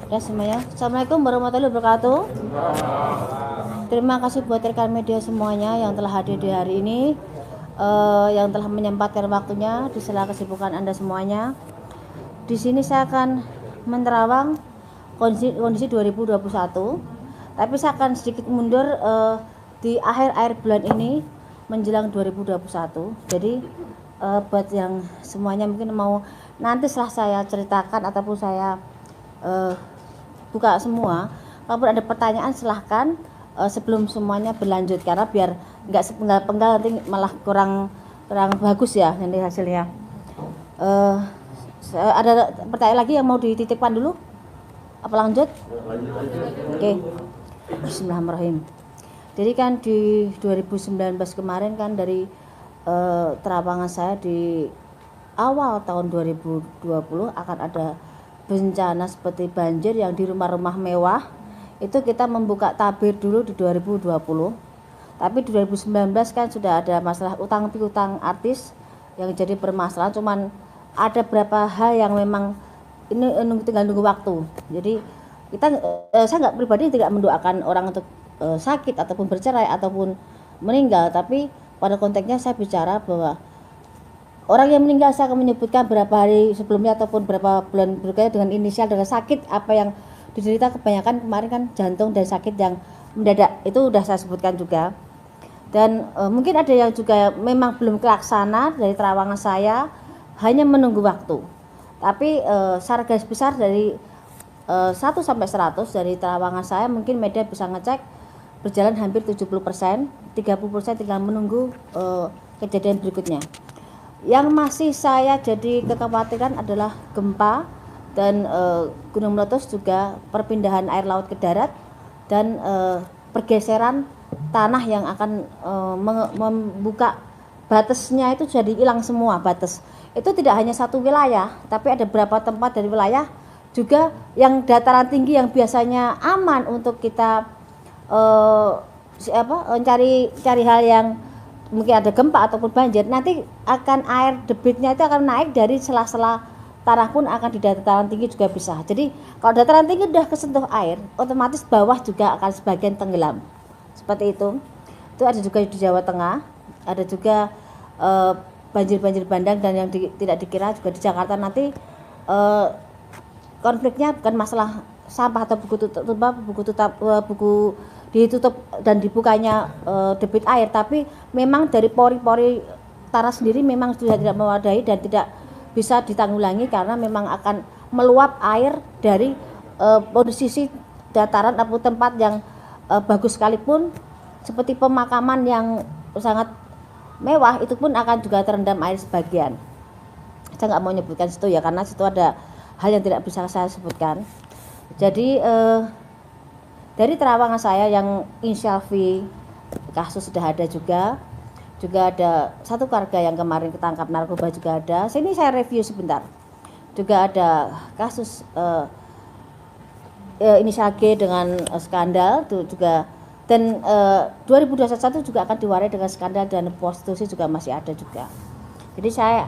Ya semuanya. Assalamualaikum warahmatullahi wabarakatuh. Terima kasih buat rekan media semuanya yang telah hadir di hari ini, yang telah menyempatkan waktunya di sela kesibukan Anda semuanya. Di sini saya akan menerawang kondisi 2021, tapi saya akan sedikit mundur di akhir bulan ini menjelang 2021. Jadi buat yang semuanya mungkin mau nanti setelah saya ceritakan ataupun saya buka semua, kalaupun ada pertanyaan silahkan sebelum semuanya berlanjut, karena biar nggak sepenggal-penggal nanti malah kurang bagus ya nanti hasilnya. Ada pertanyaan lagi yang mau dititipkan dulu? Apa lanjut? Oke. Bismillahirrahmanirrahim. Jadi kan di 2019 kemarin kan dari terawangan saya di awal tahun 2020 akan ada bencana seperti banjir yang di rumah-rumah mewah. Itu kita membuka tabir dulu di 2020, tapi di 2019 kan sudah ada masalah utang piutang artis yang jadi permasalahan. Cuman ada beberapa hal yang memang ini tinggal nunggu waktu. Jadi kita saya nggak pribadi tidak mendoakan orang untuk sakit ataupun bercerai ataupun meninggal, tapi pada konteksnya saya bicara bahwa orang yang meninggal saya akan menyebutkan berapa hari sebelumnya ataupun berapa bulan berikutnya dengan inisial dengan sakit apa yang diderita. Kebanyakan kemarin kan jantung dan sakit yang mendadak, itu udah saya sebutkan juga. Dan mungkin ada yang juga memang belum terlaksana dari terawangan saya, hanya menunggu waktu. Tapi secara garis besar dari 1 sampai 100 dari terawangan saya mungkin media bisa ngecek berjalan hampir 70%, 30% tinggal menunggu kejadian berikutnya. Yang masih saya jadi kekhawatiran adalah gempa dan gunung meletus, juga perpindahan air laut ke darat dan pergeseran tanah yang akan membuka batasnya itu jadi hilang semua batas. Itu tidak hanya satu wilayah, tapi ada beberapa tempat dari wilayah juga yang dataran tinggi yang biasanya aman untuk kita cari hal yang mungkin ada gempa ataupun banjir, nanti akan air debitnya itu akan naik dari sela-sela tanah pun akan di dataran tinggi juga bisa. Jadi kalau dataran tinggi sudah kesentuh air, otomatis bawah juga akan sebagian tenggelam. Seperti itu. Itu ada juga di Jawa Tengah, ada juga banjir-banjir bandang, dan yang tidak dikira juga di Jakarta nanti konfliknya bukan masalah sampah atau buku ditutup dan dibukanya debit air, tapi memang dari pori-pori tanah sendiri memang sudah tidak memadai dan tidak bisa ditanggulangi karena memang akan meluap air dari posisi dataran atau tempat yang bagus sekalipun seperti pemakaman yang sangat mewah, itu pun akan juga terendam air sebagian. Saya nggak mau menyebutkan situ ya, karena situ ada hal yang tidak bisa saya sebutkan. Jadi dari terawangan saya yang inisial V kasus sudah ada juga ada satu keluarga yang kemarin ketangkap narkoba juga ada. Sini saya review sebentar. Juga ada kasus inisial G dengan skandal itu juga, dan 2021 juga akan diwarai dengan skandal dan prostitusi juga masih ada juga. Jadi saya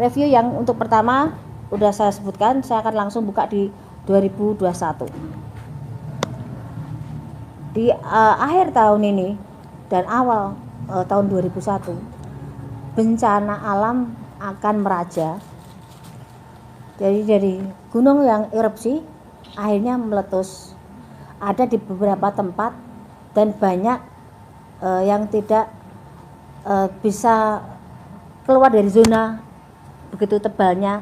review yang untuk pertama udah saya sebutkan, saya akan langsung buka di 2021. Di akhir tahun ini dan awal tahun 2001, bencana alam akan meraja. Jadi dari gunung yang erupsi akhirnya meletus ada di beberapa tempat, dan banyak yang tidak bisa keluar dari zona begitu tebalnya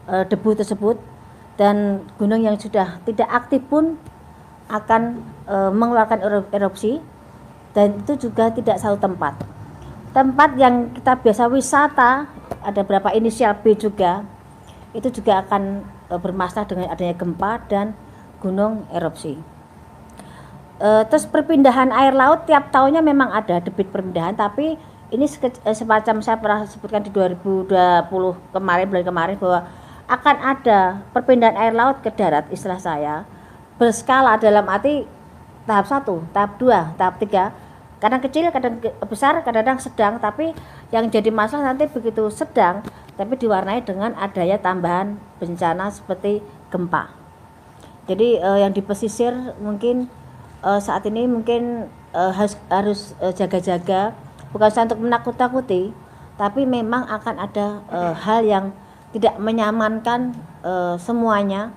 debu tersebut, dan gunung yang sudah tidak aktif pun akan mengeluarkan erupsi, dan itu juga tidak satu tempat yang kita biasa wisata, ada berapa inisial B juga, itu juga akan bermasalah dengan adanya gempa dan gunung erupsi. Terus perpindahan air laut tiap tahunnya memang ada debit perpindahan, tapi ini semacam saya pernah sebutkan di 2020 kemarin, bulan kemarin, bahwa akan ada perpindahan air laut ke darat, istilah saya berskala, dalam arti tahap 1, tahap 2, tahap 3, kadang kecil, kadang besar, kadang sedang, tapi yang jadi masalah nanti begitu sedang tapi diwarnai dengan adanya tambahan bencana seperti gempa. Jadi yang di pesisir mungkin saat ini mungkin harus jaga-jaga, bukan untuk menakut-takuti, tapi memang akan ada hal yang tidak menyamankan semuanya.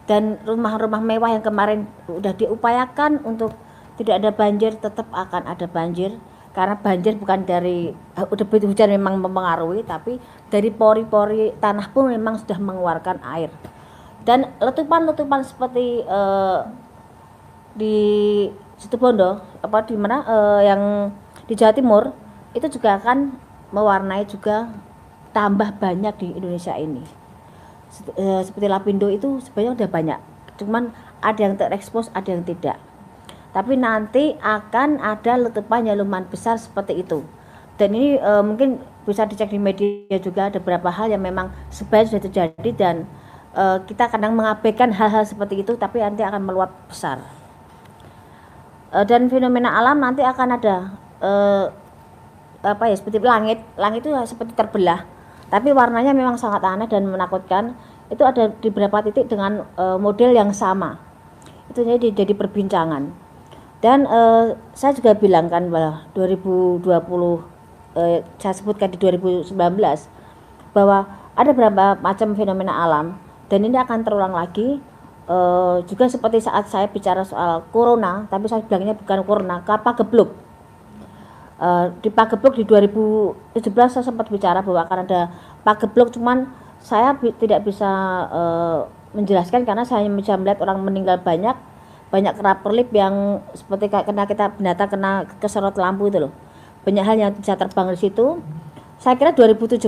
Dan rumah-rumah mewah yang kemarin udah diupayakan untuk tidak ada banjir, tetap akan ada banjir, karena banjir bukan dari debit hujan memang mempengaruhi, tapi dari pori-pori tanah pun memang sudah mengeluarkan air. Dan letupan-letupan seperti di Situbondo apa di mana yang di Jawa Timur itu juga akan mewarnai juga tambah banyak di Indonesia ini. Seperti Lapindo itu sebenarnya udah banyak, cuman ada yang terekspos, ada yang tidak. Tapi nanti akan ada letupan yang lumayan besar seperti itu. Dan ini mungkin bisa dicek di media juga, ada beberapa hal yang memang sebenarnya sudah terjadi dan kita kadang mengabaikan hal-hal seperti itu, tapi nanti akan meluap besar. Dan fenomena alam nanti akan ada apa ya, seperti langit itu seperti terbelah, tapi warnanya memang sangat aneh dan menakutkan. Itu ada di beberapa titik dengan model yang sama. Itu jadi perbincangan. Dan saya juga bilang kan bahwa 2020 saya sebutkan di 2019 bahwa ada beberapa macam fenomena alam dan ini akan terulang lagi. Juga seperti saat saya bicara soal corona, tapi saya bilangnya bukan corona, Pagebluk. Di Pagebluk di 2017 saya sempat bicara bahwa akan ada Pagebluk, cuman saya tidak bisa menjelaskan karena saya hanya bisa melihat orang meninggal banyak kena perlip yang seperti kena kita binatang kena keserot lampu itu loh. Banyak hal yang bisa terbang di situ. Saya kira 2017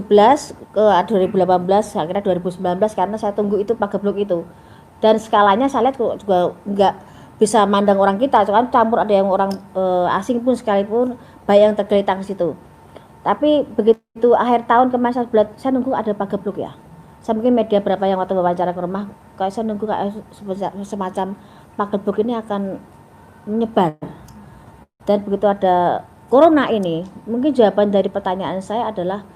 ke 2018, saya kira 2019 karena saya tunggu itu Pagebluk itu. Dan skalanya saya lihat juga enggak bisa mandang orang kita, kan campur ada yang orang asing pun sekalipun baik yang tergeletak di situ. Tapi begitu akhir tahun kemarin saya nunggu ada Pagebluk ya. Saya mungkin media berapa yang waktu wawancara ke rumah, kayak saya nunggu kayak semacam Pagebluk ini akan menyebar. Dan begitu ada corona ini, mungkin jawaban dari pertanyaan saya adalah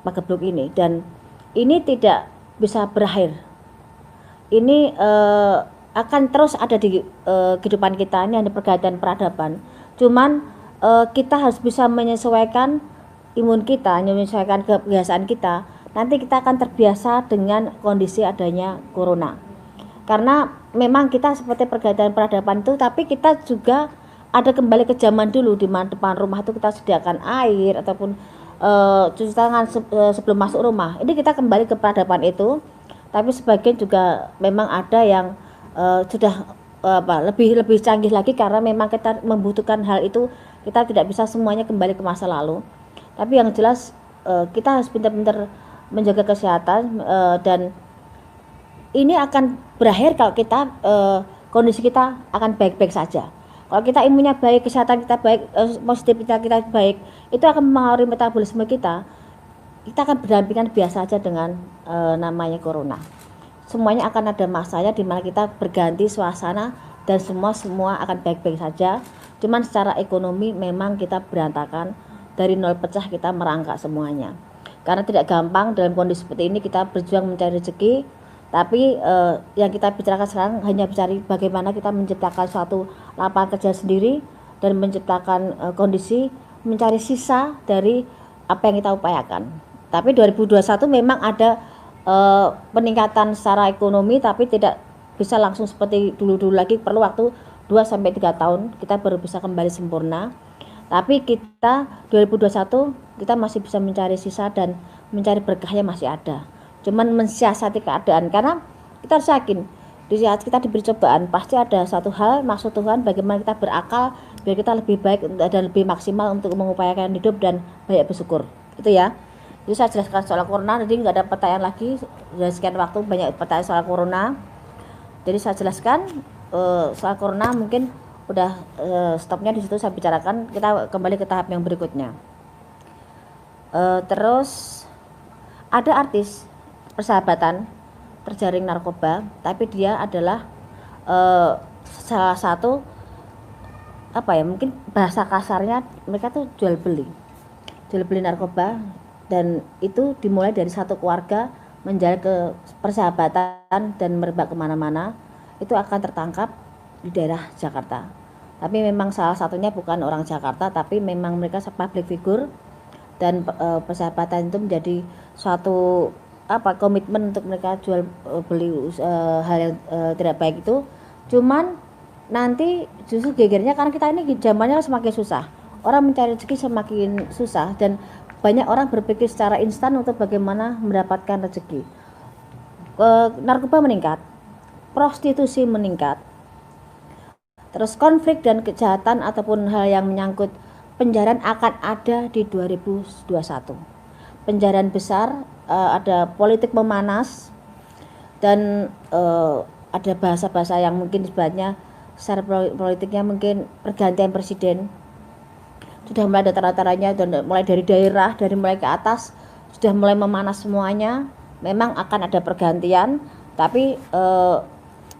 Pagebluk ini. Dan ini tidak bisa berakhir. Ini akan terus ada di kehidupan kita, ini ada pergantian peradaban. Cuman kita harus bisa menyesuaikan imun kita, menyesuaikan kebiasaan kita. Nanti kita akan terbiasa dengan kondisi adanya corona. Karena memang kita seperti pergantian peradaban itu, tapi kita juga ada kembali ke zaman dulu di mana depan rumah itu kita sediakan air ataupun cuci tangan sebelum masuk rumah. Ini kita kembali ke peradaban itu. Tapi sebagian juga memang ada yang sudah lebih canggih lagi karena memang kita membutuhkan hal itu. Kita tidak bisa semuanya kembali ke masa lalu. Tapi yang jelas kita harus pintar-pintar menjaga kesehatan dan ini akan berakhir kalau kita kondisi kita akan baik-baik saja. Kalau kita imunnya baik, kesehatan kita baik, positif kita baik, itu akan mempengaruhi metabolisme kita. Kita akan berdampingan biasa saja dengan namanya corona. Semuanya akan ada masanya di mana kita berganti suasana dan semua akan baik-baik saja. Cuman secara ekonomi memang kita berantakan, dari nol pecah kita merangkak semuanya. Karena tidak gampang dalam kondisi seperti ini kita berjuang mencari rezeki, tapi yang kita bicarakan sekarang hanya mencari bagaimana kita menciptakan suatu lapangan kerja sendiri dan menciptakan kondisi mencari sisa dari apa yang kita upayakan. Tapi 2021 memang ada peningkatan secara ekonomi, tapi tidak bisa langsung seperti dulu-dulu lagi, perlu waktu 2-3 tahun kita baru bisa kembali sempurna. Tapi kita 2021 kita masih bisa mencari sisa dan mencari berkahnya masih ada. Cuman mensiasati keadaan, karena kita harus yakin di saat kita diberi cobaan pasti ada satu hal maksud Tuhan bagaimana kita berakal biar kita lebih baik dan lebih maksimal untuk mengupayakan hidup dan banyak bersyukur. Itu ya. Jadi saya jelaskan soal corona, jadi nggak ada pertanyaan lagi. Sudah sekian waktu banyak pertanyaan soal corona. Jadi saya jelaskan soal corona, mungkin udah stopnya di situ saya bicarakan. Kita kembali ke tahap yang berikutnya. Terus ada artis persahabatan terjaring narkoba, tapi dia adalah salah satu apa ya, mungkin bahasa kasarnya mereka tuh jual beli narkoba. Dan itu dimulai dari satu keluarga menjalin ke persahabatan dan merebak kemana-mana. itu akan tertangkap di daerah Jakarta. Tapi memang salah satunya bukan orang Jakarta, tapi memang mereka public figure, dan persahabatan itu menjadi suatu komitmen untuk mereka jual beli hal yang tidak baik itu. Cuman nanti justru gegernya karena kita ini zamannya semakin susah, orang mencari rezeki semakin susah, dan banyak orang berpikir secara instan untuk bagaimana mendapatkan rezeki. Narkoba meningkat, prostitusi meningkat, terus konflik dan kejahatan ataupun hal yang menyangkut penjarahan akan ada di 2021. Penjarahan besar, ada politik memanas, dan ada bahasa-bahasa yang mungkin sebenarnya secara politiknya mungkin pergantian presiden sudah mulai ada tanda-tandanya, dan mulai dari daerah, dari mulai ke atas sudah mulai memanas semuanya. Memang akan ada pergantian, tapi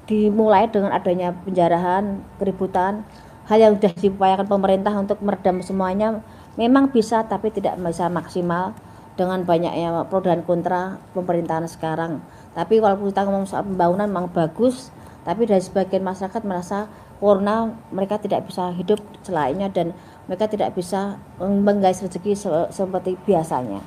dimulai dengan adanya penjarahan, keributan, hal yang sudah diupayakan pemerintah untuk meredam semuanya memang bisa, tapi tidak bisa maksimal dengan banyaknya pro dan kontra pemerintahan sekarang. Tapi kalau kita ngomong soal pembangunan memang bagus, tapi dari sebagian masyarakat merasa corona mereka tidak bisa hidup selainnya, dan mereka tidak bisa menggais rezeki seperti biasanya.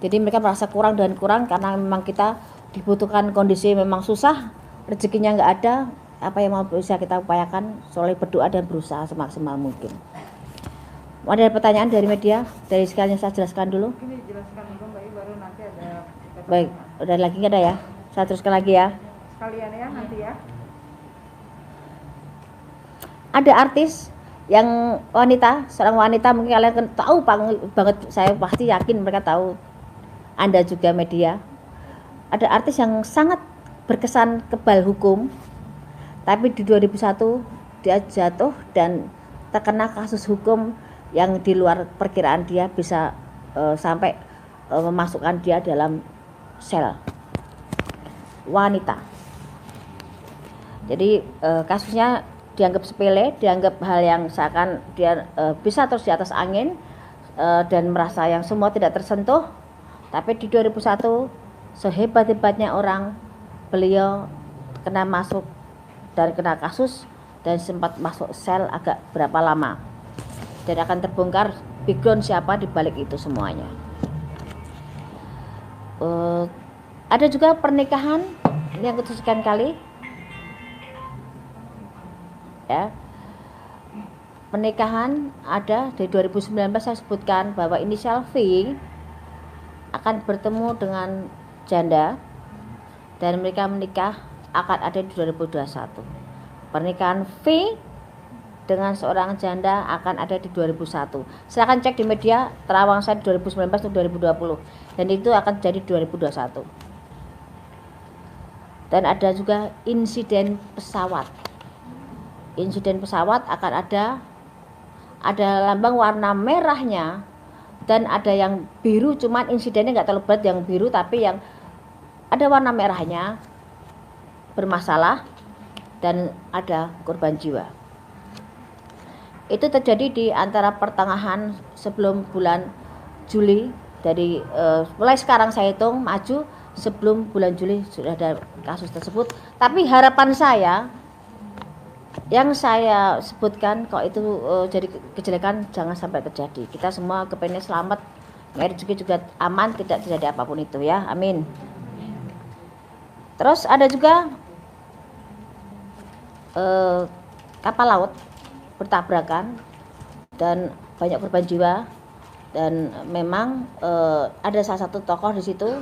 Jadi mereka merasa kurang dan kurang karena memang kita dibutuhkan kondisi memang susah, rezekinya nggak ada. Apa yang mau bisa kita upayakan soleh berdoa dan berusaha semaksimal mungkin. Ada pertanyaan dari media? Dari sekalian saya jelaskan dulu. Ini jelaskan dulu Mbak, baru nanti ada. Baik, udah lagi nggak ada ya? Saya teruskan lagi ya. Sekalian ya nanti ya. Ada artis yang wanita, seorang wanita, mungkin kalian tahu banget, saya pasti yakin mereka tahu, Anda juga media. Ada artis yang sangat berkesan kebal hukum, tapi di 2001 dia jatuh dan terkena kasus hukum yang di luar perkiraan dia, bisa sampai memasukkan dia dalam sel. Wanita. Jadi kasusnya dianggap sepele, dianggap hal yang seakan dia bisa terus di atas angin, dan merasa yang semua tidak tersentuh. Tapi di 2001 sehebat-hebatnya orang, beliau kena masuk dan kena kasus dan sempat masuk sel agak berapa lama, dan akan terbongkar background siapa di balik itu semuanya. Ada juga pernikahan yang kesekian kali ya. Pernikahan ada di 2019, saya sebutkan bahwa inisial V akan bertemu dengan janda dan mereka menikah akan ada di 2021. Pernikahan V dengan seorang janda akan ada di 2001. Silakan cek di media terawang saya 2019 atau 2020, dan itu akan jadi 2021. Dan ada juga insiden pesawat. Insiden pesawat akan ada lambang warna merahnya, dan ada yang biru, cuman insidennya nggak terlalu berat yang biru, tapi yang ada warna merahnya bermasalah dan ada korban jiwa. Itu terjadi di antara pertengahan sebelum bulan Juli. Dari mulai sekarang saya hitung maju, sebelum bulan Juli sudah ada kasus tersebut. Tapi harapan saya yang saya sebutkan, kalau itu jadi kejelekan jangan sampai terjadi. Kita semua kepengen selamat, rezeki juga aman, tidak terjadi apapun itu ya, amin. Terus ada juga kapal laut bertabrakan dan banyak korban jiwa, dan memang ada salah satu tokoh di situ,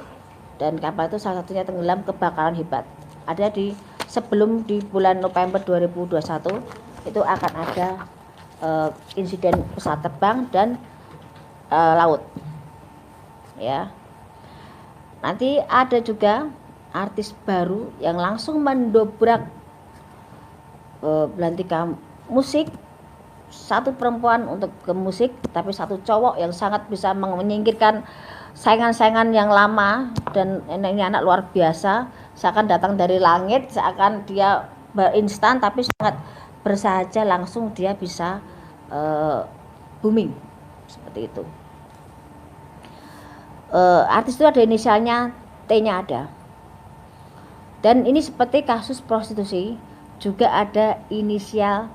dan kapal itu salah satunya tenggelam, kebakaran hebat. Ada sebelum di bulan November 2021 itu akan ada insiden pesawat terbang dan laut ya. Nanti ada juga artis baru yang langsung mendobrak belantika musik, satu perempuan untuk ke musik, tapi satu cowok yang sangat bisa menyingkirkan saingan-saingan yang lama, dan ini anak luar biasa, seakan datang dari langit, seakan dia instan, tapi sangat bersahaja, langsung dia bisa booming seperti itu. Artis itu ada inisialnya, T-nya ada, dan ini seperti kasus prostitusi, juga ada inisial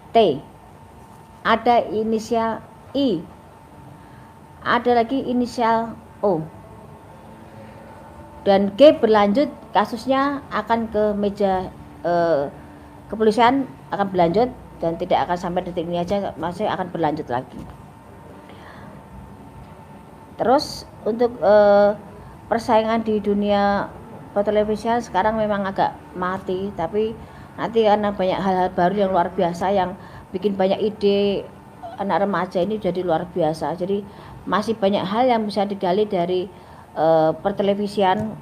T, ada inisial I, ada lagi inisial O. Dan G berlanjut, kasusnya akan ke meja kepolisian, akan berlanjut dan tidak akan sampai detik ini aja, masih akan berlanjut lagi. Terus untuk persaingan di dunia pertelevisian sekarang memang agak mati, tapi nanti karena banyak hal-hal baru yang luar biasa yang bikin banyak ide anak remaja ini jadi luar biasa. Jadi masih banyak hal yang bisa digali dari pertelevisian,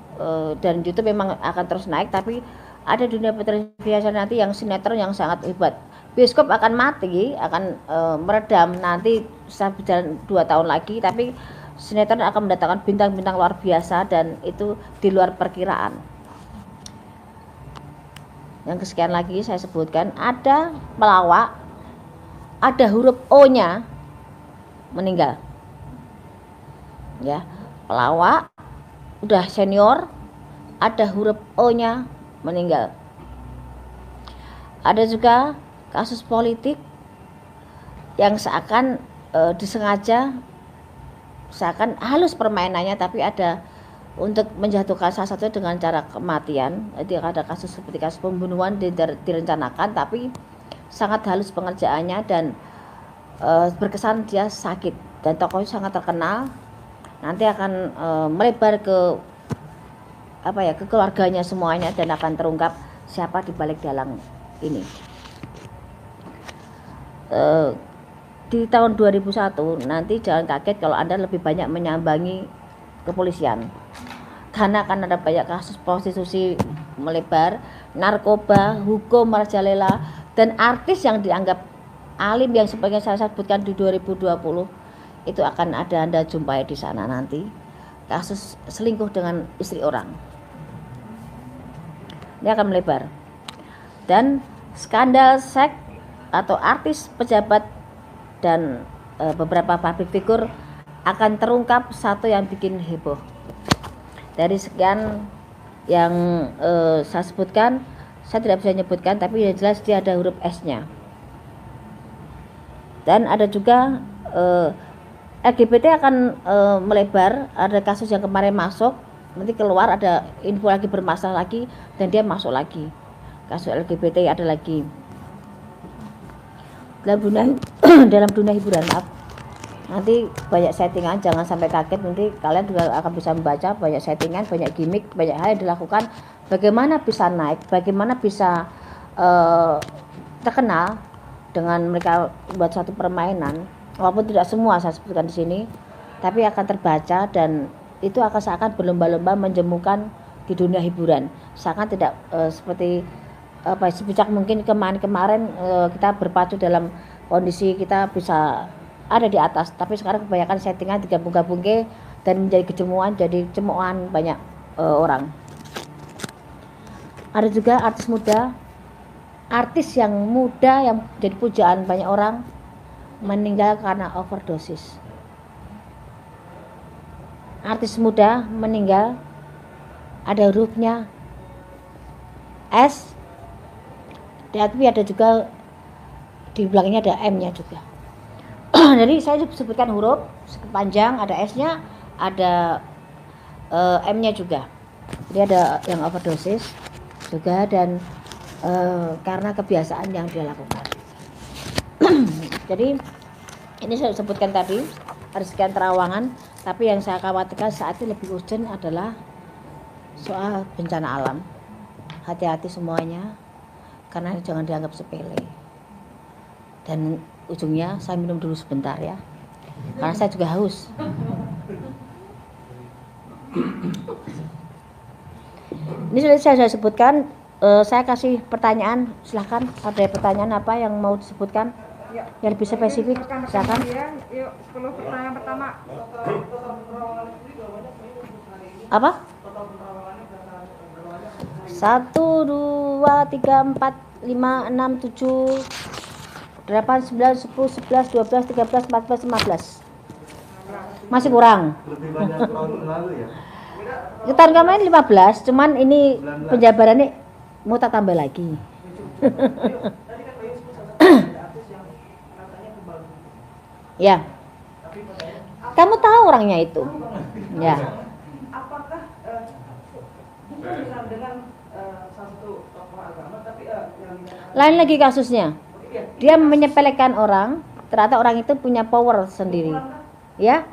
dan YouTube memang akan terus naik, tapi ada dunia pertelevisian nanti yang sinetron yang sangat hebat. Bioskop akan mati, akan meredam nanti bisa berjalan 2 tahun lagi, tapi sinetron akan mendatangkan bintang-bintang luar biasa dan itu di luar perkiraan. Yang kesekian lagi saya sebutkan, ada pelawak, ada huruf O-nya meninggal. Ya, pelawak udah senior, ada huruf O-nya meninggal. Ada juga kasus politik yang seakan disengaja, seakan halus permainannya, tapi ada untuk menjatuhkan salah satu dengan cara kematian. Jadi ada kasus seperti kasus pembunuhan direncanakan, tapi sangat halus pengerjaannya dan berkesan dia sakit, dan tokohnya sangat terkenal. Nanti akan melebar ke ke keluarganya semuanya dan akan terungkap siapa di balik dalang ini. Di tahun 2001 nanti jangan kaget kalau Anda lebih banyak menyambangi kepolisian, karena akan ada banyak kasus prostitusi melebar, narkoba, hukum merajalela, dan artis yang dianggap alim yang sebagai saya sebutkan di 2020 itu akan ada Anda jumpai di sana nanti. Kasus selingkuh dengan istri orang ini akan melebar, dan skandal seks atau artis, pejabat, dan beberapa public figure akan terungkap satu yang bikin heboh. Dari sekian yang saya sebutkan, saya tidak bisa menyebutkan, tapi yang jelas dia ada huruf S-nya. Dan ada juga LGBT akan melebar. Ada kasus yang kemarin masuk, nanti keluar ada info lagi bermasalah lagi, dan dia masuk lagi. Kasus LGBT ada lagi dalam dunia hiburan. Nanti banyak settingan, jangan sampai kaget. Nanti kalian juga akan bisa membaca banyak settingan, banyak gimmick, banyak hal yang dilakukan. Bagaimana bisa naik, bagaimana bisa terkenal dengan mereka buat satu permainan. Walaupun tidak semua saya sebutkan di sini, tapi akan terbaca, dan itu akan seakan berlomba-lomba menjemukan di dunia hiburan. Seakan tidak seperti sebijak mungkin kemarin kita berpacu dalam kondisi kita bisa ada di atas, tapi sekarang kebanyakan settingan digabung-gabung dan menjadi kejemuan, jadi cemoan banyak orang. Ada juga artis muda, artis yang muda yang jadi pujaan banyak orang meninggal karena overdosis. Artis muda meninggal, ada hurufnya S, tapi ada juga di belakangnya ada M-nya juga. Jadi saya sebutkan huruf panjang, ada S-nya, ada M-nya juga. Jadi ada yang overdosis juga, dan karena kebiasaan yang dia lakukan. Jadi ini saya sebutkan tadi ada sekian terawangan, tapi yang saya khawatirkan saat ini lebih urgent adalah soal bencana alam. Hati-hati semuanya, karena jangan dianggap sepele. Dan ujungnya saya minum dulu sebentar ya, karena saya juga haus. Ini sudah saya sebutkan. Saya kasih pertanyaan, silahkan. Ada pertanyaan apa yang mau disebutkan? Yuk. Yang lebih spesifik, silakan. Yuk, 10 pertanyaan pertama. Apa? 1, 2, 3, 4, 5, 6, 7, 8, 9, 10, 11, 12, 13, 14, 15. Masih kurang. Lebih banyak tahun lalu ya. Tahun kemarin 15, cuman ini penjabarannya mau tak tambah lagi. Ya, kamu tahu orangnya itu. Ya. Apakah bukan dengan satu tokoh agama tapi yang Lain lagi kasusnya. Dia menyepelekan orang, ternyata orang itu punya power sendiri. Ya.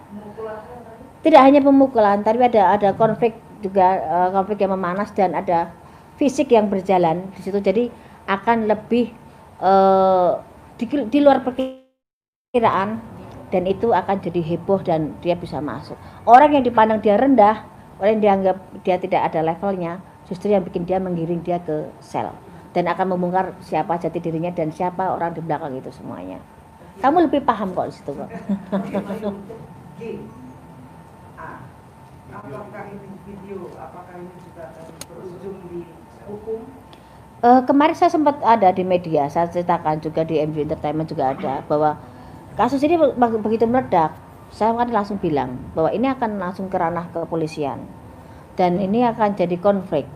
Tidak hanya pemukulan, tapi ada konflik juga, konflik yang memanas dan ada fisik yang berjalan di situ. Jadi akan lebih di luar perkiraan, dan itu akan jadi heboh dan dia bisa masuk. Orang yang dipandang dia rendah, orang yang dianggap dia tidak ada levelnya, justru yang bikin dia menggiring dia ke sel dan akan membongkar siapa jati dirinya dan siapa orang di belakang itu semuanya. Kamu lebih paham kok di situ kok. apakah ini video, apakah ini juga akan berujung di hukum? Kemarin saya sempat ada di media, saya ceritakan juga di MV Entertainment juga ada bahwa kasus ini begitu meledak, saya kan langsung bilang bahwa ini akan langsung ke ranah kepolisian dan ini akan jadi konflik.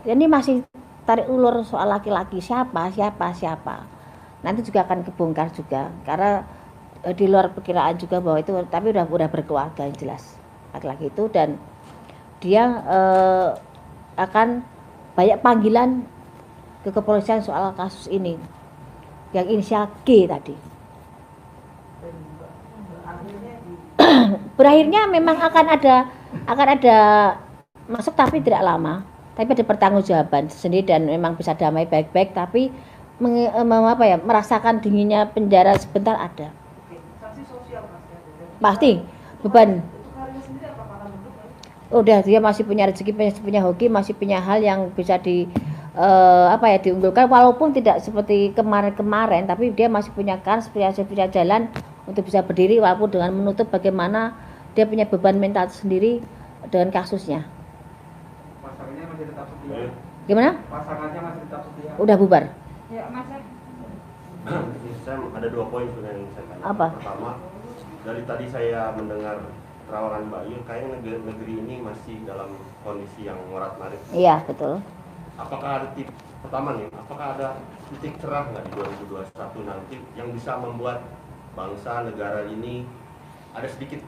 Ini masih tarik ulur soal laki-laki siapa. Nanti juga akan kebongkar juga karena di luar perkiraan juga bahwa itu, tapi udah berkeluarga yang jelas laki-laki itu, dan dia akan banyak panggilan ke kepolisian soal kasus ini yang inisial G tadi. Berakhirnya memang akan ada masuk tapi tidak lama, tapi ada pertanggungjawaban sendiri dan memang bisa damai baik-baik, tapi merasakan dinginnya penjara sebentar ada. Sanksi sosial Pasti beban. Udah, dia masih punya rezeki, masih punya hoki, masih punya hal yang bisa diunggulkan walaupun tidak seperti kemarin-kemarin, tapi dia masih punya kans, punya jalan untuk bisa berdiri walaupun dengan menutup bagaimana dia punya beban mental sendiri dengan kasusnya. Pasangannya masih tetap setia. Gimana? Pasangannya masih tetap setia. Udah bubar. Ya, Mas. Saya ada 2 poin sebenarnya yang saya tanya. Apa? Pertama, dari tadi saya mendengar terawangan Mbak Yul, kayaknya negeri ini masih dalam kondisi yang morat-marit. Iya, betul. Apakah ada pertama nih, apakah ada titik cerah nggak di 2021 nanti yang bisa membuat bangsa negara ini ada sedikit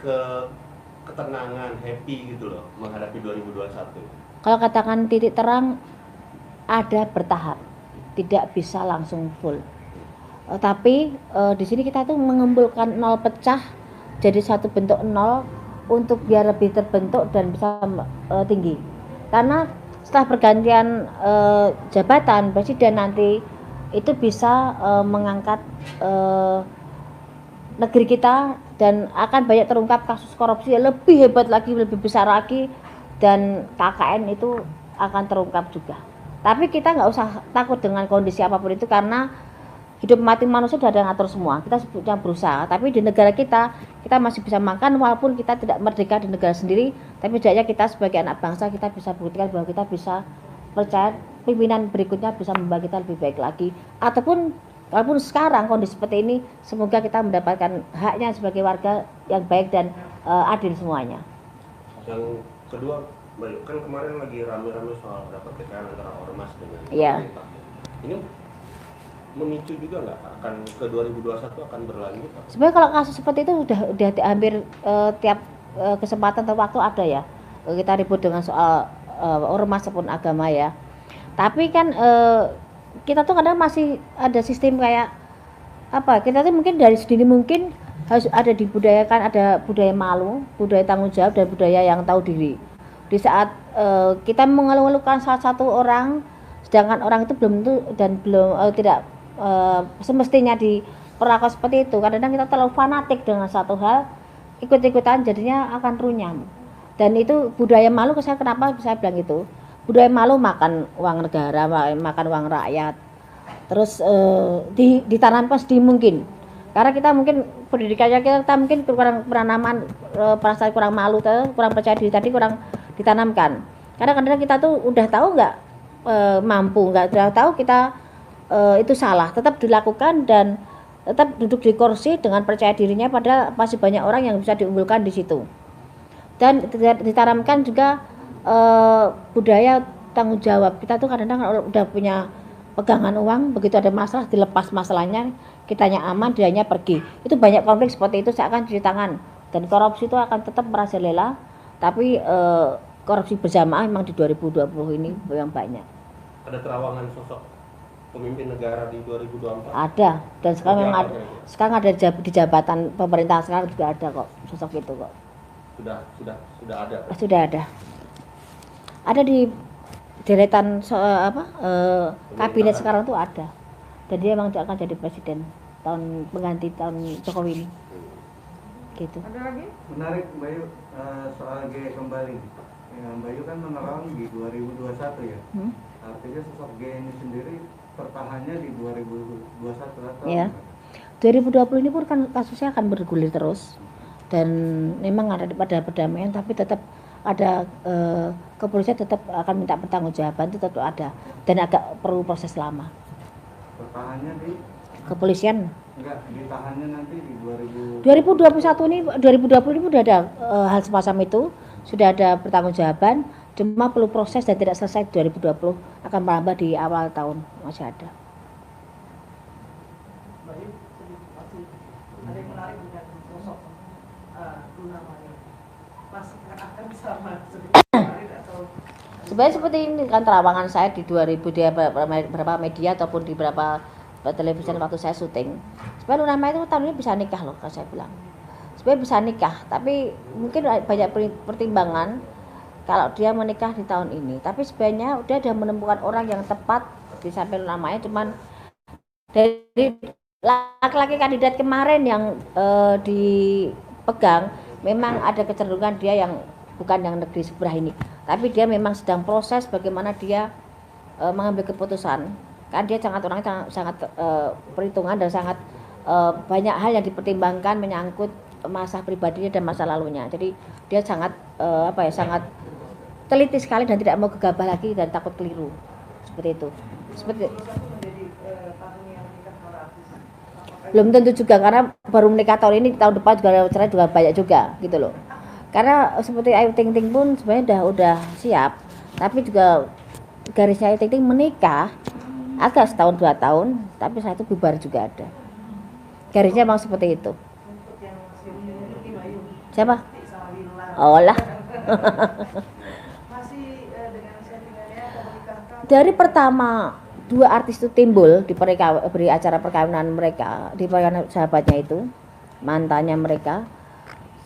ketenangan, happy gitu loh menghadapi 2021? Kalau katakan titik terang, ada bertahap, tidak bisa langsung full. Tapi di sini kita tuh mengumpulkan nol pecah jadi satu bentuk nol untuk biar lebih terbentuk dan bisa tinggi. Karena setelah pergantian jabatan presiden nanti itu bisa mengangkat negeri kita dan akan banyak terungkap kasus korupsi yang lebih hebat lagi, lebih besar lagi, dan KKN itu akan terungkap juga. Tapi kita nggak usah takut dengan kondisi apapun itu karena hidup mati manusia sudah ada yang ngatur semua. Kita sebutnya berusaha, tapi di negara kita masih bisa makan walaupun kita tidak merdeka di negara sendiri, tapi setidaknya kita sebagai anak bangsa kita bisa buktikan bahwa kita bisa percaya pimpinan berikutnya bisa membawa kita lebih baik lagi. Ataupun walaupun sekarang kondisi seperti ini, semoga kita mendapatkan haknya sebagai warga yang baik dan adil semuanya. Yang kedua, Mbak Yul, kan kemarin lagi rame-rame soal dapat pertikaian antara ormas dengan pemerintah. Ini memicu juga nggak akan ke 2021 akan berlanjut? Sebenarnya kalau kasus seperti itu udah hampir tiap kesempatan atau waktu ada ya, kita ribut dengan soal ormas maupun agama ya. Tapi kan kita tuh kadang masih ada sistem kayak apa? Kita tuh mungkin dari sedini mungkin harus ada dibudayakan, ada budaya malu, budaya tanggung jawab, dan budaya yang tahu diri. Di saat kita mengeluh-elukan salah satu orang, sedangkan orang itu belum tentu dan tidak semestinya diperlakukan seperti itu. Kadang-kadang kita terlalu fanatik dengan satu hal, ikut-ikutan jadinya akan runyam. Dan itu budaya malu, saya kenapa saya bilang itu? Budaya malu makan uang negara, makan uang rakyat. Terus ditanamkan sedini mungkin. Karena kita mungkin pendidikannya kita mungkin kurang penanaman, perasaan kurang malu, kurang percaya diri tadi kurang ditanamkan. Karena kadang-kadang kita tuh udah tahu nggak mampu, nggak tahu kita itu salah, tetap dilakukan dan tetap duduk di kursi dengan percaya dirinya, padahal masih banyak orang yang bisa diunggulkan di situ. Dan ditanamkan juga budaya tanggung jawab. Kita tuh kadang-kadang udah punya pegangan uang, begitu ada masalah dilepas masalahnya, kitanya aman, dianya pergi. Itu banyak konflik seperti itu saya akan cuci tangan. Dan korupsi itu akan tetap merajalela, tapi korupsi berjamaah memang di 2020 ini yang banyak. Ada terawangan sosok pemimpin negara di 2024? Ada, dan sekarang memang ada, Apa? sekarang ada di jabatan pemerintahan sekarang juga ada kok sosok itu kok. Sudah ada. Sudah ada. Ada di deretan kabinet sekarang tuh ada. Dan dia memang akan jadi presiden tahun pengganti tahun Jokowi ini. Gitu. Ada lagi? Menarik Mbak Yu, soal G kembali. Ya, Mbak Yu kan menerang di 2021 ya. Artinya sosok G ini sendiri tertahannya di 2021 atau? Ya. 2020 ini pun kan kasusnya akan bergulir terus. Dan memang ada pada perdamaian, tapi tetap ada kepolisian tetap akan minta pertanggungjawaban, itu tetap ada, dan agak perlu proses lama. Bertahannya di Kepolisian enggak ditahannya nanti di 2021 ini 2020 ini sudah ada hal semacam itu, sudah ada pertanggungjawaban, cuma perlu proses dan tidak selesai 2020, akan merambah di awal tahun masih ada. Baik, masih ada yang menarik dengan sosok Luna Maya. Masih akan sama seperti kemarin atau Sebenarnya seperti ini kan terawangan saya di 2000 di beberapa media ataupun di beberapa televisi waktu saya syuting. Sebenarnya Luna Maya itu tahun ini bisa nikah loh, kalau saya bilang. Sebenarnya bisa nikah, tapi mungkin banyak pertimbangan kalau dia menikah di tahun ini. Tapi sebenarnya dia sudah menemukan orang yang tepat di samping Luna Maya, cuman dari laki-laki kandidat kemarin yang dipegang memang ada kecenderungan dia yang bukan yang negeri sebelah ini, tapi dia memang sedang proses bagaimana dia mengambil keputusan, kan dia orangnya sangat perhitungan dan sangat banyak hal yang dipertimbangkan menyangkut masa pribadinya dan masa lalunya. Jadi dia sangat sangat teliti sekali dan tidak mau gegabah lagi dan takut keliru seperti itu. Seperti menjadi tahun yang nikah para artis. belum tentu juga, karena baru menikah tahun ini, tahun depan juga cerai juga banyak juga gitu loh. Karena seperti Ayu Ting Ting pun sebenarnya udah siap, tapi juga garisnya Ayu Ting Ting menikah agak setahun 2 tahun, tapi saat itu bubar juga ada. Garisnya memang seperti itu. Untuk yang masih memiliki Bayu Siapa? sama Lila. Oh lah. Masih dengan settingannya atau menikahkan Dari pertama 2 artis itu timbul di beri acara perkawinan mereka, di perkawinan sahabatnya itu, mantannya mereka,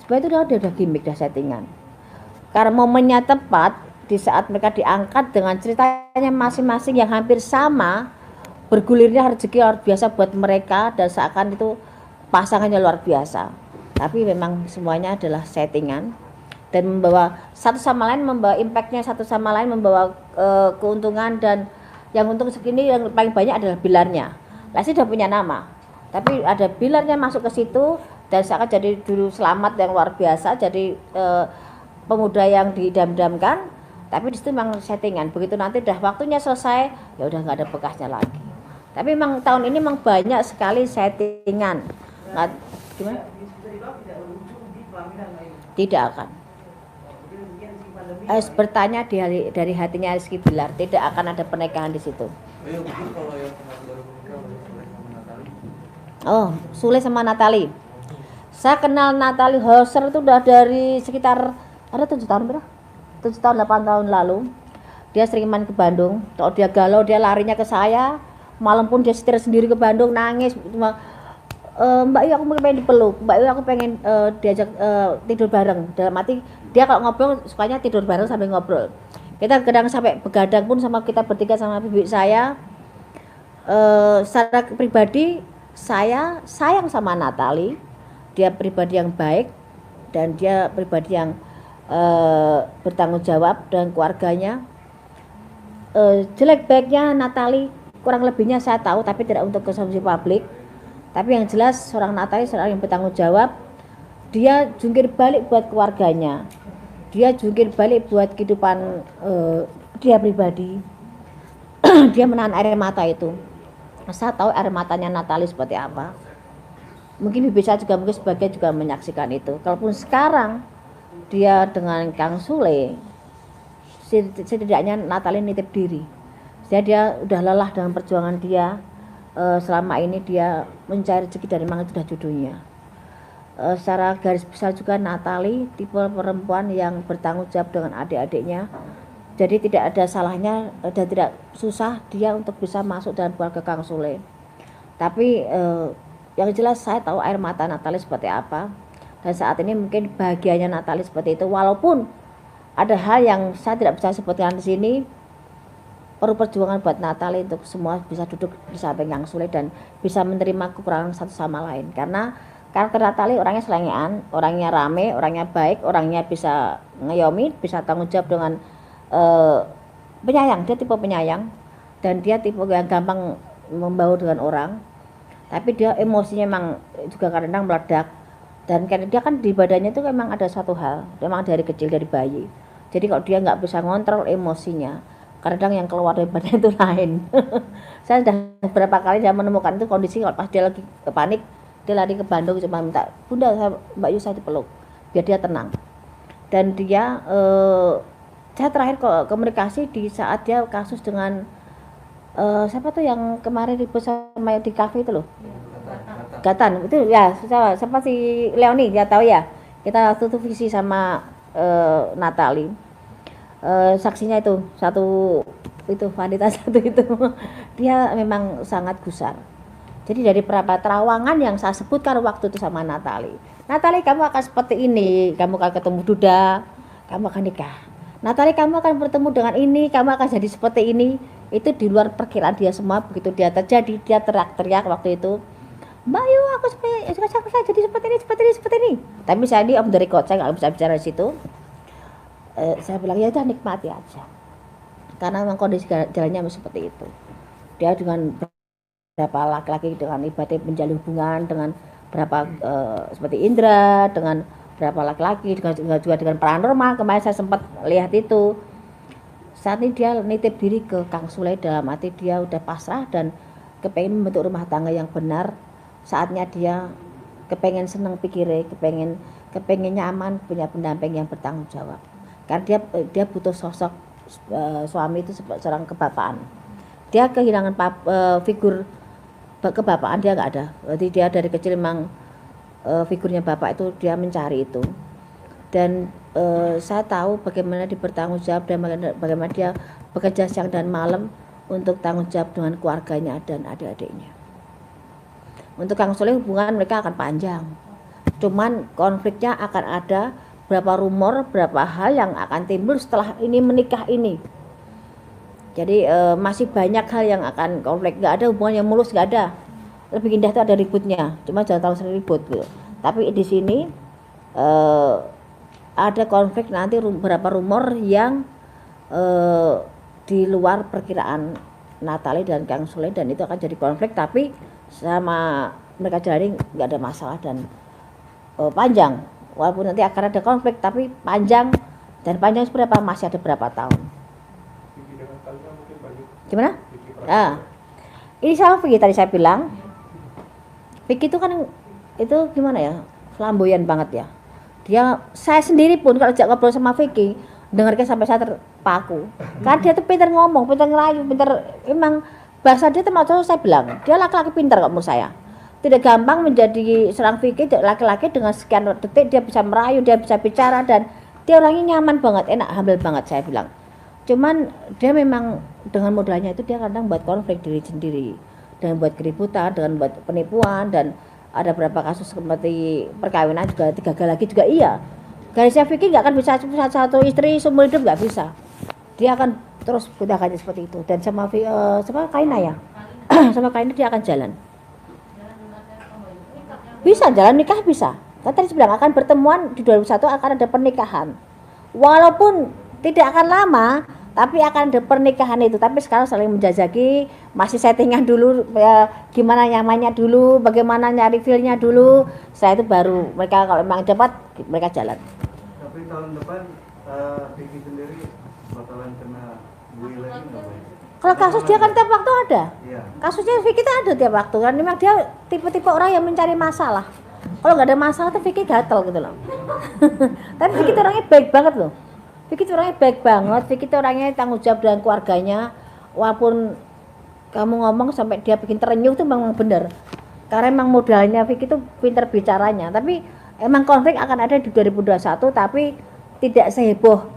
sebenarnya itu udah gimmick, dah settingan. Karena momennya tepat di saat mereka diangkat dengan ceritanya masing-masing yang hampir sama, bergulirnya rezeki luar biasa buat mereka dan seakan itu pasangannya luar biasa. Tapi memang semuanya adalah settingan dan membawa satu sama lain, membawa impactnya satu sama lain, membawa keuntungan, dan yang untung segini yang paling banyak adalah Bilarnya. Lesti sudah punya nama, tapi ada Bilarnya masuk ke situ dan seakan jadi dulu Selamat yang luar biasa, jadi pemuda yang didam-damkan, tapi di situ memang settingan. Begitu nanti udah waktunya selesai, ya udah nggak ada bekasnya lagi. Tapi memang tahun ini memang banyak sekali settingan. Nggak, gimana? bisa dibilang tidak berujung di pelaminan Bayu. Tidak akan. Jadi mungkin si pandemi Bertanya dari hatinya Rizky Bilar, tidak akan ada pernikahan di situ. Ayo, mungkin kalau yang kemarin baru menikah oleh Soleh sama Natali. Oh, Sule sama Natali. Saya kenal Natali Hauser itu udah dari sekitar ada 7 tahun berapa? 7 tahun 8 tahun lalu. Dia sering main ke Bandung. Kalau dia galau dia larinya ke saya. Malam pun dia setir sendiri ke Bandung, nangis cuma Mbak Yu aku pengen dipeluk, Mbak Yu aku pengen diajak tidur bareng. Dalam arti dia kalau ngobrol sukanya tidur bareng sambil ngobrol. Kita kadang sampai begadang pun sama kita bertiga sama bibi saya. Secara pribadi saya sayang sama Natali. Dia pribadi yang baik dan dia pribadi yang bertanggung jawab dengan keluarganya. Jelek baiknya Natali kurang lebihnya saya tahu, tapi tidak untuk konsumsi publik. Tapi yang jelas seorang Natali seorang yang bertanggung jawab. Dia jungkir balik buat keluarganya, dia jungkir balik buat kehidupan dia pribadi. Dia menahan air mata itu. Saya tahu air matanya Natali seperti apa. Mungkin bibi saya juga mungkin sebagai juga menyaksikan itu. Kalaupun sekarang dia dengan Kang Sule, setidaknya Natali nitip diri. Jadi dia udah lelah dengan perjuangan dia. Selama ini dia mencari rezeki dari memang itu sudah jodohnya. Secara garis besar juga Natali tipe perempuan yang bertanggung jawab dengan adik-adiknya. Jadi tidak ada salahnya dan tidak susah dia untuk bisa masuk dalam keluarga Kang Sule. Tapi yang jelas saya tahu air mata Natali seperti apa. Dan saat ini mungkin bahagianya Natali seperti itu. Walaupun ada hal yang saya tidak bisa sebutkan di sini. Perlu perjuangan buat Natali untuk semua bisa duduk di samping Kang Sule dan bisa menerima kekurangan satu sama lain. Karena karakter Natali orangnya selengean, orangnya rame, orangnya baik, orangnya bisa ngayomi, bisa tanggung jawab dengan penyayang. Dia tipe penyayang dan dia tipe yang gampang membaur dengan orang. Tapi dia emosinya memang juga kadang-kadang meledak. Dan karena dia kan di badannya itu memang ada suatu hal, memang dari kecil, dari bayi. Jadi kalau dia nggak bisa ngontrol emosinya, kadang yang keluar dari badan itu lain. Saya sudah beberapa kali saya menemukan itu kondisi kalau pas dia lagi panik, dia lari ke Bandung cuma minta, "Bunda, Mbak Yu saya dipeluk," biar dia tenang. Dan dia saya terakhir komunikasi di saat dia kasus dengan siapa tuh yang kemarin ribut sama di kafe itu loh. Gatan itu ya, siapa si Leoni, dia tahu ya. Kita waktu itu visi sama Natali. Saksinya itu wanita satu itu dia memang sangat gusar. Jadi dari beberapa terawangan yang saya sebutkan waktu itu sama Natali, kamu akan seperti ini, kamu akan ketemu Duda, kamu akan nikah. Natali, kamu akan bertemu dengan ini, kamu akan jadi seperti ini. Itu di luar perkiraan dia semua. Begitu dia terjadi, dia teriak-teriak waktu itu, "Mbak Yu, aku saya jadi seperti ini. Tapi saya ini om dari record, saya nggak bisa bicara di situ. Saya bilang ya udah nikmati aja, karena memang kondisi jalannya seperti itu. Dia dengan berapa laki-laki dengan ibadah menjalin hubungan dengan berapa seperti Indra, dengan berapa laki-laki, juga dengan paranormal. Kemarin saya sempat lihat itu. Saat ini dia nitip diri ke Kang Sule dalam arti dia udah pasrah dan kepengen membentuk rumah tangga yang benar. Saatnya dia kepengen seneng pikirnya, kepengen nyaman, punya pendamping yang bertanggung jawab. Karena dia butuh sosok suami itu seorang kebapaan. Dia kehilangan figur kebapaan, dia nggak ada. Berarti dia dari kecil memang figurnya bapak itu dia mencari itu. Dan saya tahu bagaimana dia bertanggung jawab dan bagaimana dia bekerja siang dan malam untuk tanggung jawab dengan keluarganya dan adik-adiknya. Untuk Kang Sule hubungan mereka akan panjang. Cuman konfliknya akan ada, berapa rumor, berapa hal yang akan timbul setelah ini menikah ini. Jadi masih banyak hal yang akan konflik. Nggak ada hubungan yang mulus, nggak ada. Lebih indah itu ada ributnya, cuma jangan terlalu sering ribut gitu. Tapi di sini ada konflik nanti beberapa rumor yang di luar perkiraan Natali dan Kang Sule, dan itu akan jadi konflik. Tapi sama mereka jalani nggak ada masalah dan panjang. Walaupun nanti akan ada konflik, tapi panjang, dan panjang seberapa, masih ada berapa tahun. Gimana? Ini sama Vicky tadi saya bilang. Vicky itu kan itu gimana ya, flamboyan banget ya. Saya sendiri pun kalau ajak ngobrol sama Vicky, dengarnya sampai saya terpaku. Karena dia tuh pintar ngomong, pintar ngerayu, emang bahasa dia tuh macam saya bilang, dia laki-laki pintar kok menurut saya. Tidak gampang menjadi seorang Vicky, laki-laki dengan sekian detik dia bisa merayu, dia bisa bicara, dan dia orangnya nyaman banget, enak, humble banget saya bilang. Cuman dia memang dengan modalnya itu dia kadang buat konflik diri sendiri, dengan buat keributan, dengan buat penipuan, dan ada beberapa kasus seperti perkawinan juga gagal lagi juga iya. Garisnya Vicky nggak akan bisa satu istri seumur hidup, nggak bisa. Dia akan terus gunakannya seperti itu. Dan sama Kaina ya, sama Kaina dia akan jalan. Bisa jalan nikah bisa. Kan tadi bilang akan pertemuan di 2001 akan ada pernikahan. Walaupun tidak akan lama, tapi akan ada pernikahan itu. Tapi sekarang saling menjajaki, masih settingan dulu, gimana nyamannya dulu, bagaimana nyari feel-nya dulu. Setelah itu baru mereka kalau memang dapat, mereka jalan. Tapi tahun depan Vicky sendiri bakalan kena bully lagi nggak, Pak? Kalau kasus dia kan tiap waktu ada. Iya. Kasusnya Vicky itu ada tiap waktu kan, memang dia tipe-tipe orang yang mencari masalah. Kalau nggak ada masalah tuh Vicky gatel gitu loh. Tapi Vicky itu orangnya baik banget loh. Vicky itu orangnya baik banget. Vicky itu orangnya tanggung jawab dengan keluarganya. walaupun kamu ngomong sampai dia bikin terenyuh itu memang benar. Karena memang modalnya Vicky itu pinter bicaranya. Tapi emang konflik akan ada di 2021, tapi tidak seheboh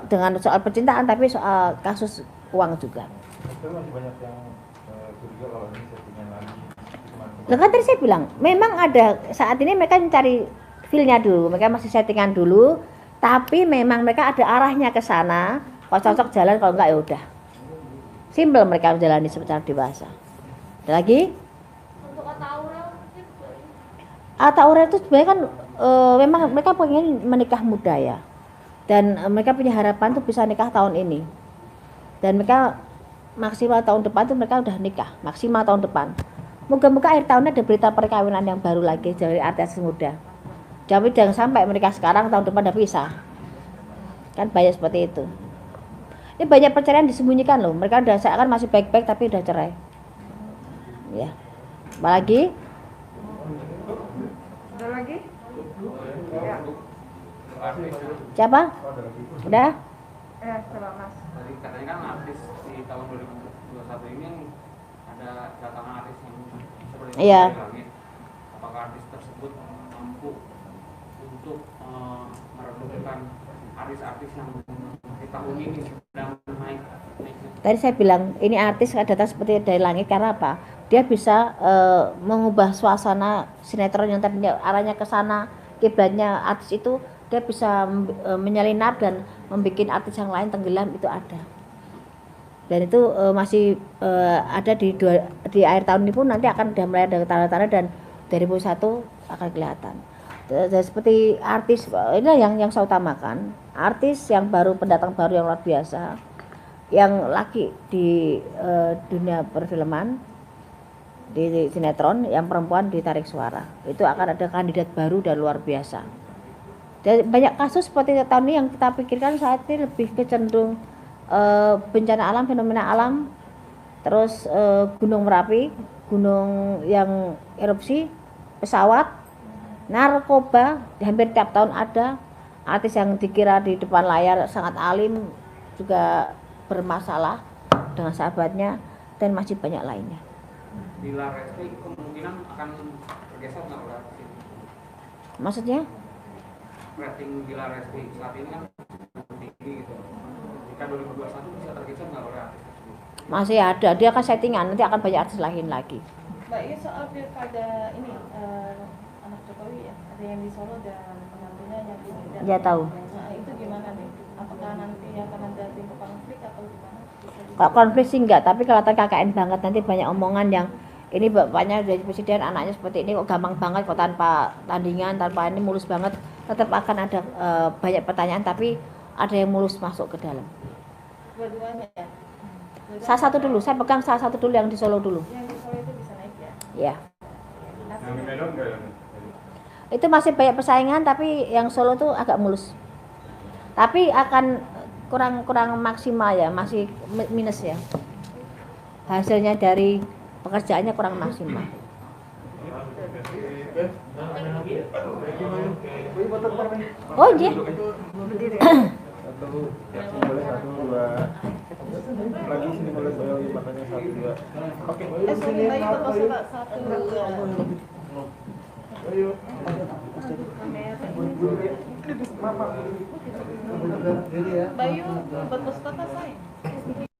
dengan soal percintaan, tapi soal kasus uang juga. Itu masih banyak yang curiga kalau ini settingan lagi. Nah, kan tadi saya bilang, memang ada saat ini mereka mencari feel-nya dulu, mereka masih settingan dulu, tapi memang mereka ada arahnya ke sana. Kalau cocok jalan, kalau enggak ya udah. Simpel mereka menjalani secara dewasa. Ada lagi? Untuk Atta Aurel itu sebenarnya kan memang mereka pengen menikah muda ya. Dan mereka punya harapan tuh bisa nikah tahun ini. Dan mereka maksimal tahun depan tuh mereka udah nikah, maksimal tahun depan. Moga-moga akhir tahunnya ada berita perkawinan yang baru lagi dari artis muda. Tapi jangan sampai mereka sekarang tahun depan udah pisah. Kan banyak seperti itu. Ini banyak perceraian disembunyikan loh. Mereka udah seakan masih baik-baik tapi udah cerai. Ya. Apa lagi? Ada lagi? Ya. Siapa? Udah? Ya, coba Mas. Tadi katanya kan artis di tahun 2021 ini ada datangan artis yang seperti Iya. dari langit. Apakah artis tersebut mampu untuk meredupkan artis-artis yang di tahun ini sedang naik? Tadi saya bilang ini artis datang seperti dari langit karena apa? Dia bisa mengubah suasana sinetron yang tadinya arahnya ke sana, kiblatnya artis itu dia bisa menyelinap dan membuat artis yang lain tenggelam, itu ada. Dan itu masih ada di akhir tahun ini pun nanti akan udah mulai ada tanda-tanda dan 2001 akan kelihatan. Dan seperti artis ini yang saya utamakan, artis yang baru, pendatang baru yang luar biasa, yang laki di dunia perfilman, di sinetron, yang perempuan di tarik suara. Itu akan ada kandidat baru dan luar biasa. Dan banyak kasus seperti tahun ini yang kita pikirkan saat ini lebih kecenderung bencana alam, fenomena alam, terus gunung Merapi, gunung yang erupsi, pesawat, narkoba, hampir tiap tahun ada. Artis yang dikira di depan layar sangat alim juga bermasalah dengan sahabatnya, dan masih banyak lainnya. Bila Resti kemungkinan akan bergeser nggak oleh artis ini? Maksudnya? Rating Bila Resti saat ini kan tinggi gitu. Jika 2021 bisa tergeser nggak oleh artis tersebut? Masih ada, dia akan settingan, nanti akan banyak artis lain lagi. Mbak, ini soal pilkada ini anak Jokowi ya, ada yang di Solo dan penantunya yang di Medan. Ya tahu. Nah, itu gimana nih? Apakah nanti akan ada timbul konflik atau gimana? Kalau konflik sih enggak, tapi kalau KKN banget nanti banyak omongan yang ini bapaknya dari presiden, anaknya seperti ini kok gampang banget, kok tanpa tandingan, tanpa ini mulus banget. Tetap akan ada banyak pertanyaan, tapi ada yang mulus masuk ke dalam. Dua-duanya ya? Salah satu dulu, saya pegang salah satu dulu yang di Solo dulu. Yang di Solo itu bisa naik ya? Ya. Yang di Medan enggak ya? Itu masih banyak persaingan, tapi yang Solo tuh agak mulus. Tapi akan kurang maksimal ya, masih minus ya. Hasilnya dari pekerjaannya kurang maksimal. Oh iya. Satu, boleh satu, dua. Lagi sini boleh matanya satu, dua. Oke. Sorry, Mbak, itu maksudnya satu, dua. Bayu, buat pustaka saya.